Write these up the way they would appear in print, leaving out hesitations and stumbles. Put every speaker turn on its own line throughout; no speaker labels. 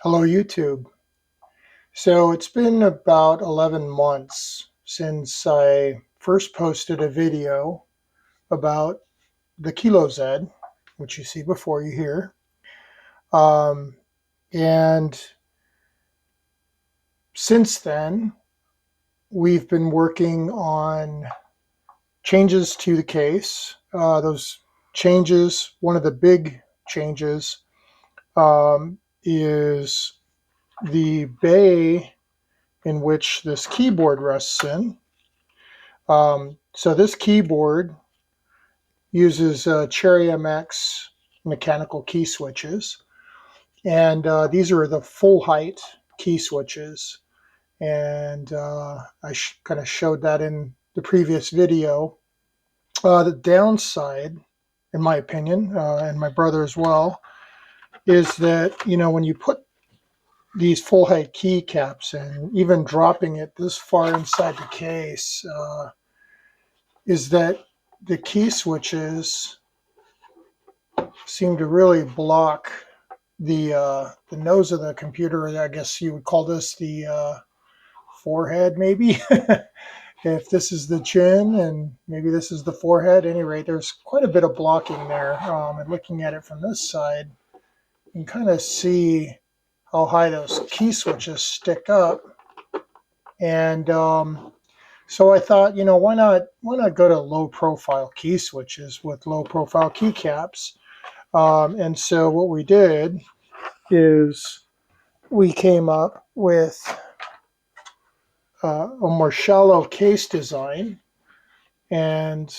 Hello, YouTube. So it's been about 11 months since I first posted a video about the KILOZED, which you see before you here. Um, and since then, we've been working on changes to the case. Those changes, one of the big changes is the bay in which this keyboard rests in. So this keyboard uses Cherry MX mechanical key switches, and these are the full height key switches. And I kind of showed that in the previous video. The downside, in my opinion, and my brother as well, is that when you put these full height keycaps in, even dropping it this far inside the case, is that the key switches seem to really block the nose of the computer. I guess you would call this the forehead, maybe. If this is the chin and maybe this is the forehead. At any rate, there's quite a bit of blocking there. And looking at it from this side, you can kind of see how high those key switches stick up. And so I thought, why not go to low profile key switches with low profile keycaps? And so what we did is we came up with a more shallow case design, and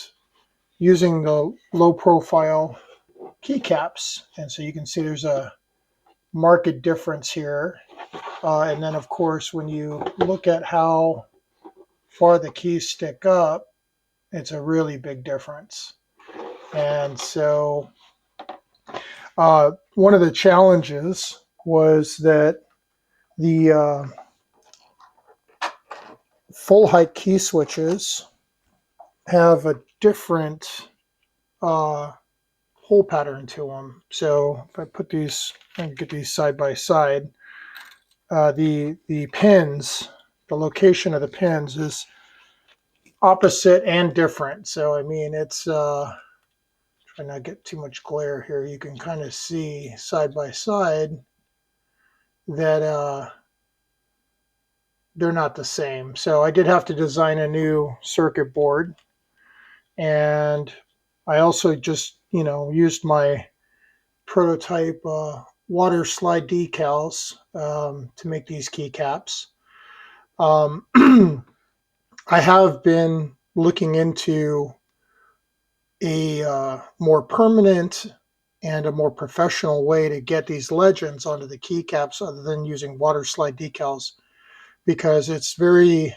using the low profile keycaps. And so you can see there's a marked difference here. And then of course, when you look at how far the keys stick up, it's a really big difference. And so one of the challenges was that the full height key switches have a different hole pattern to them. So if I put these and get these side by side, the pins, the location of the pins is opposite and different. So I mean, it's try not to get too much glare here. You can kind of see side by side that they're not the same. So I did have to design a new circuit board, and I also just used my prototype water slide decals to make these keycaps. I have been looking into a more permanent and a more professional way to get these legends onto the keycaps other than using water slide decals, because it's very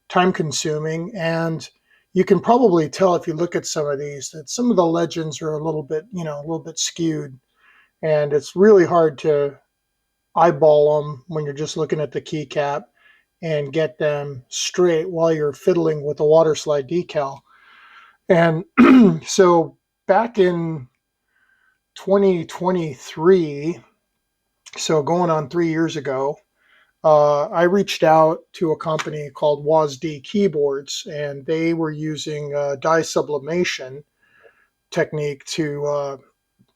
time consuming, and you can probably tell if you look at some of these that some of the legends are a little bit skewed, and it's really hard to eyeball them when you're just looking at the keycap and get them straight while you're fiddling with the water slide decal. And so back in 2023, so going on 3 years ago, I reached out to a company called WASD Keyboards, and they were using dye sublimation technique to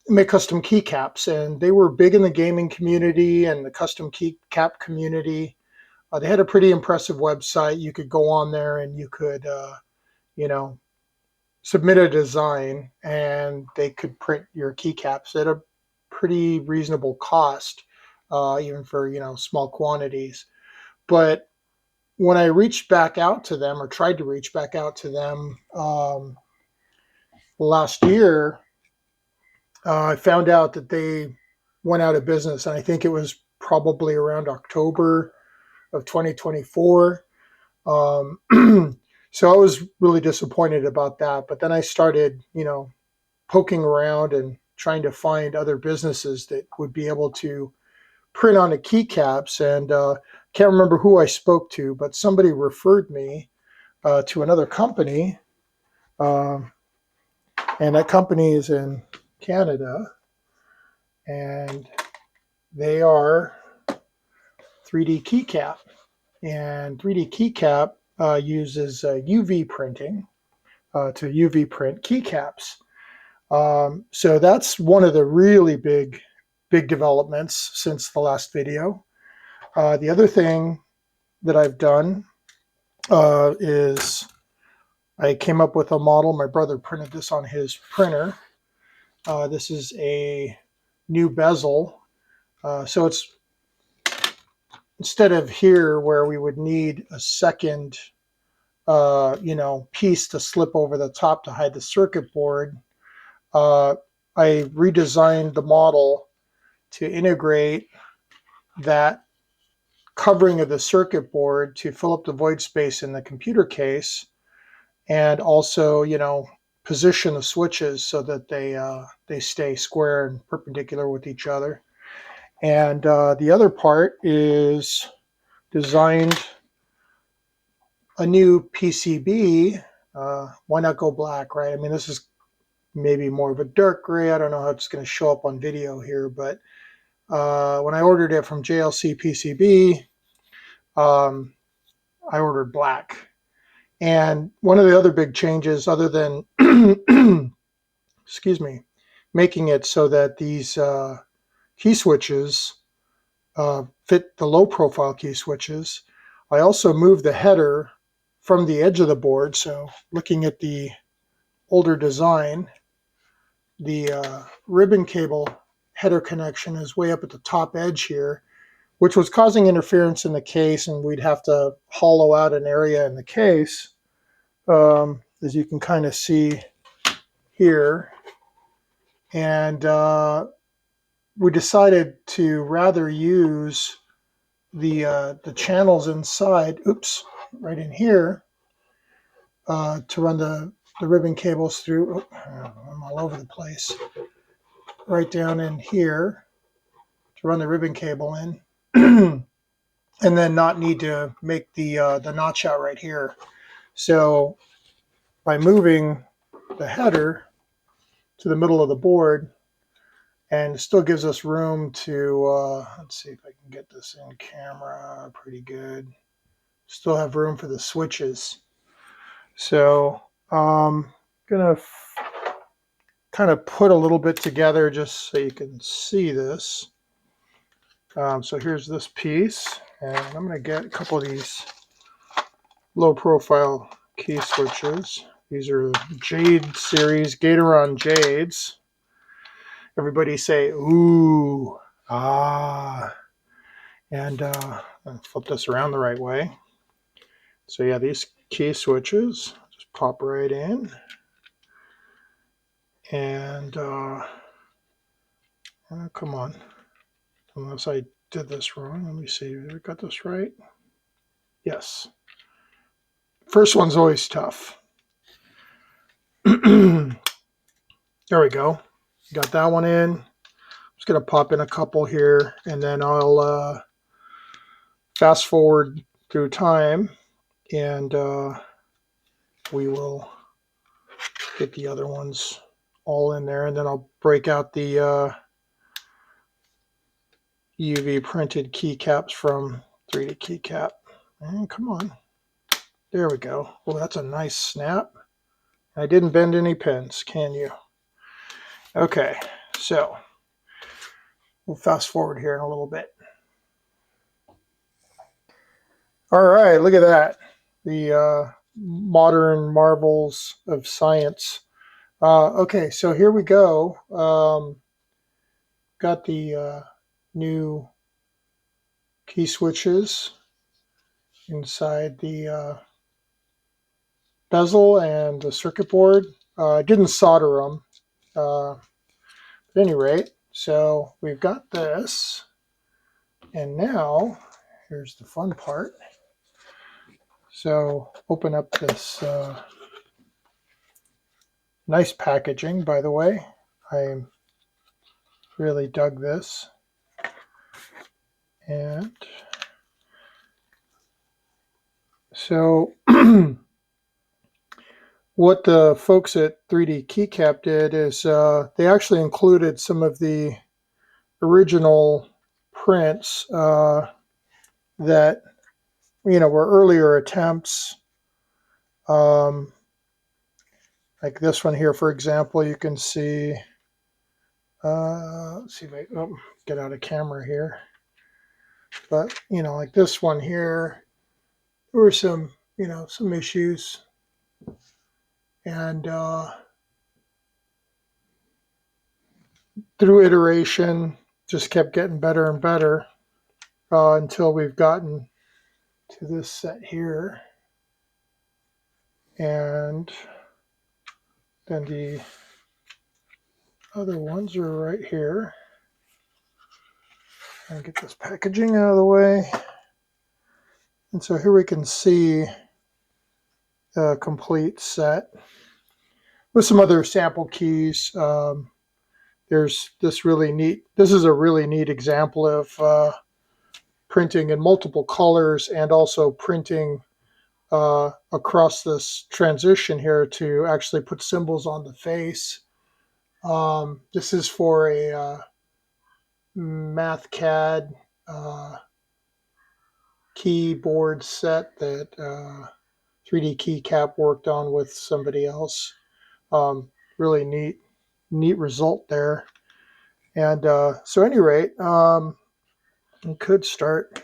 make custom keycaps. And they were big in the gaming community and the custom keycap community. They had a pretty impressive website. You could go on there and you could, submit a design, and they could print your keycaps at a pretty reasonable cost, even for small quantities. But when I reached back out to them, or tried to reach back out to them last year, I found out that they went out of business, and I think it was probably around October of 2024. So I was really disappointed about that. But then I started, poking around and trying to find other businesses that would be able to print on the keycaps. And can't remember who I spoke to, but somebody referred me to another company. And that company is in Canada. And they are 3D keycap. And 3D keycap uses UV printing to UV print keycaps. So that's one of the really big developments since the last video. The other thing that I've done is I came up with a model. My brother printed this on his printer. This is a new bezel. So it's instead of here where we would need a second piece to slip over the top to hide the circuit board, I redesigned the model to integrate that covering of the circuit board to fill up the void space in the computer case, and also, position the switches so that they stay square and perpendicular with each other. And the other part is designed a new PCB. Why not go black, right? I mean, this is maybe more of a dark gray. I don't know how it's going to show up on video here, but when I ordered it from JLC PCB, I ordered black. And one of the other big changes, other than excuse me, making it so that these key switches fit the low profile key switches, I also moved the header from the edge of the board. So looking at the older design, the ribbon cable header connection is way up at the top edge here, which was causing interference in the case, and we'd have to hollow out an area in the case, as you can kind of see here. And we decided to rather use the channels inside, right in here, to run the ribbon cables through. I'm all over the place. Right down in here to run the ribbon cable in, and then not need to make the notch out right here. So by moving the header to the middle of the board, and it still gives us room to, let's see if I can get this in camera pretty good. Still have room for the switches. So I'm going to kind of put a little bit together just so you can see this. So here's this piece, and I'm going to get a couple of these low profile key switches. These are Jade series, Gatoron Jades. Everybody say, ooh, ah. And flip this around the right way. So yeah, these key switches just pop right in. And come on. Unless I did this wrong. Let me see. Did I got this right? Yes. First one's always tough. There we go. Got that one in. I'm just going to pop in a couple here, and then I'll fast forward through time, and we will get the other ones all in there, and then I'll break out the UV printed keycaps from 3D keycap. And come on. There we go. Oh, that's a nice snap. I didn't bend any pins, can you? Okay, so we'll fast forward here in a little bit. All right, look at that. The modern marvels of science. Okay, so here we go. Got the new key switches inside the bezel and the circuit board. I didn't solder them. At any rate, so we've got this. And now, here's the fun part. So open up this nice packaging, by the way. I really dug this. And so what the folks at 3D keycap did is they actually included some of the original prints that, were earlier attempts. Like this one here, for example, you can see, let's see if I get out of camera here. But, like this one here, there were some, some issues. And through iteration, just kept getting better and better until we've gotten to this set here. And then the other ones are right here. And get this packaging out of the way. And so here we can see a complete set with some other sample keys. There's this really neat, this is a really neat example of printing in multiple colors and also printing across this transition here to actually put symbols on the face. This is for a MathCAD keyboard set that 3D keycap worked on with somebody else. Really neat result there. And so at any rate, we could start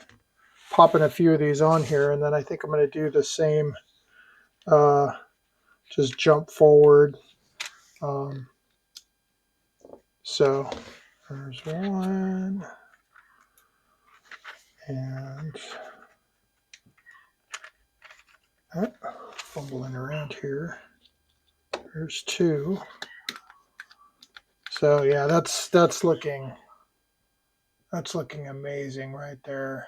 popping a few of these on here, and then I think I'm going to do the same, just jump forward. So there's one, and fumbling around here. There's two. So yeah, that's looking amazing right there.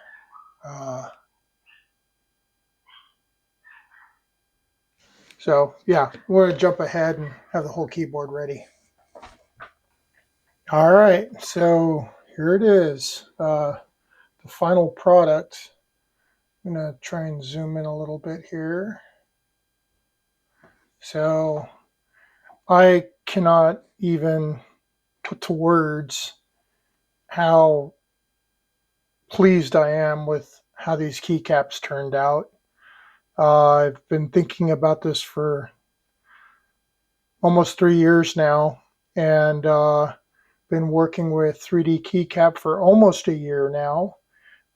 So yeah, we're going to jump ahead and have the whole keyboard ready. All right, so here it is, the final product. I'm going to try and zoom in a little bit here. So I cannot even put to words how pleased I am with how these keycaps turned out. I've been thinking about this for almost 3 years now, and been working with 3D keycap for almost a year now.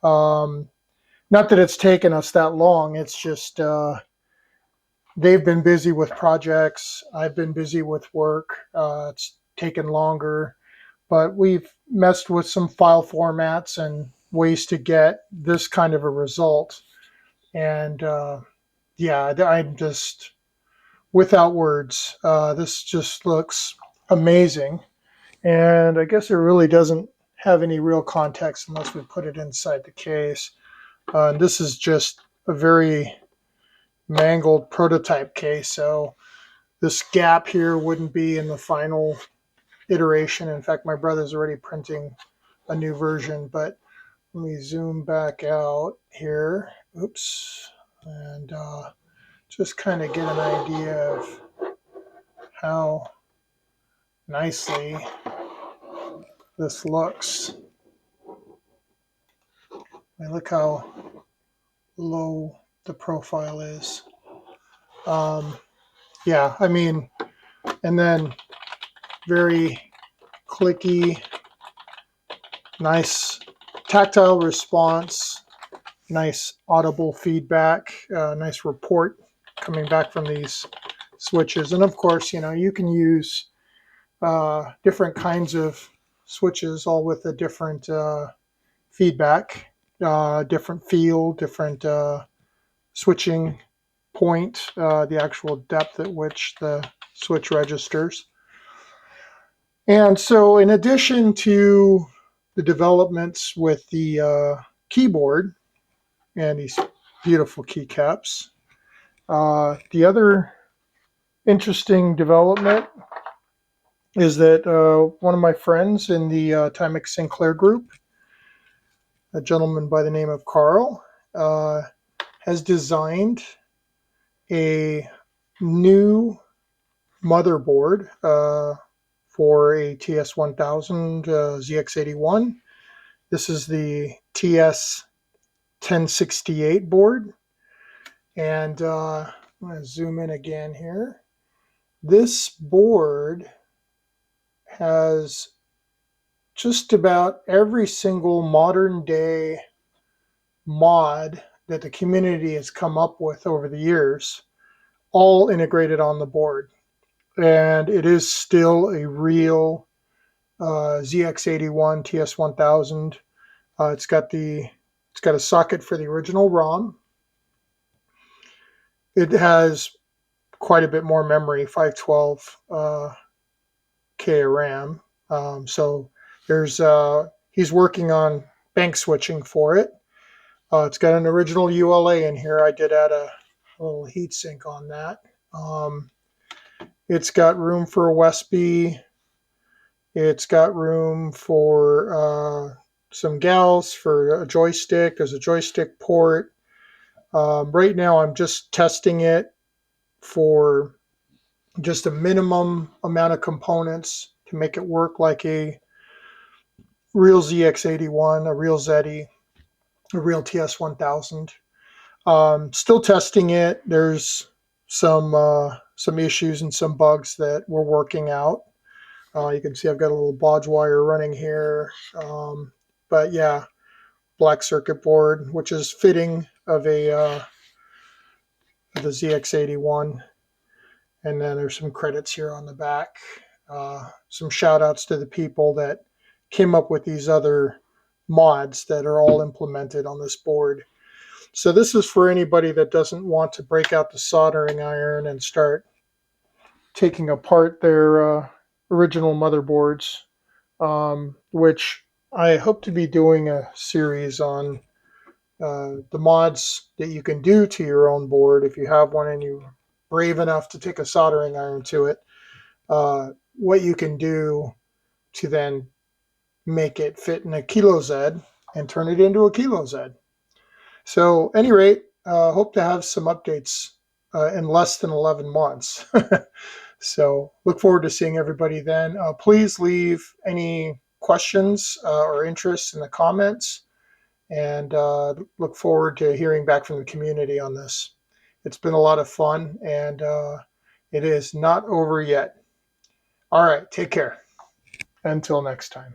Not that it's taken us that long, it's just they've been busy with projects, I've been busy with work. It's taken longer, but we've messed with some file formats and ways to get this kind of a result. And yeah, I'm just without words. This just looks amazing. And I guess it really doesn't have any real context unless we put it inside the case. This is just a very mangled prototype case, so this gap here wouldn't be in the final iteration. In fact, my brother's already printing a new version, but let me zoom back out here. Oops. And just kind of get an idea of how nicely this looks. I mean, look how low the profile is. Yeah, I mean, and then very clicky, nice tactile response, nice audible feedback, nice report coming back from these switches. And of course, you can use different kinds of switches, all with a different feedback, different feel, different switching point, the actual depth at which the switch registers. And so in addition to the developments with the keyboard and these beautiful keycaps, the other interesting development is that one of my friends in the Timex Sinclair group, a gentleman by the name of Carl, has designed a new motherboard for a TS1000 ZX81. This is the TS1000 1068 board. And I'm going to zoom in again here. This board has just about every single modern day mod that the community has come up with over the years, all integrated on the board. And it is still a real ZX81 TS1000. It's got a socket for the original ROM. It has quite a bit more memory, 512 K RAM. So he's working on bank switching for it. It's got an original ULA in here. I did add a little heat sink on that. It's got room for a USB. It's got room for some gals for a joystick. There's a joystick port. Right now, I'm just testing it for just a minimum amount of components to make it work like a real ZX81, a real ZE, a real TS1000. Still testing it. There's some issues and some bugs that we're working out. You can see I've got a little bodge wire running here. But yeah, black circuit board, which is fitting of the ZX81. And then there's some credits here on the back. Some shout outs to the people that came up with these other mods that are all implemented on this board. So this is for anybody that doesn't want to break out the soldering iron and start taking apart their original motherboards, which I hope to be doing a series on the mods that you can do to your own board if you have one and you're brave enough to take a soldering iron to it, what you can do to then make it fit in a KILOZED and turn it into a KILOZED. So, at any rate, hope to have some updates in less than 11 months. So, look forward to seeing everybody then. Please leave any questions or interests in the comments, and look forward to hearing back from the community on this. It's been a lot of fun, and it is not over yet. All right, take care. Until next time.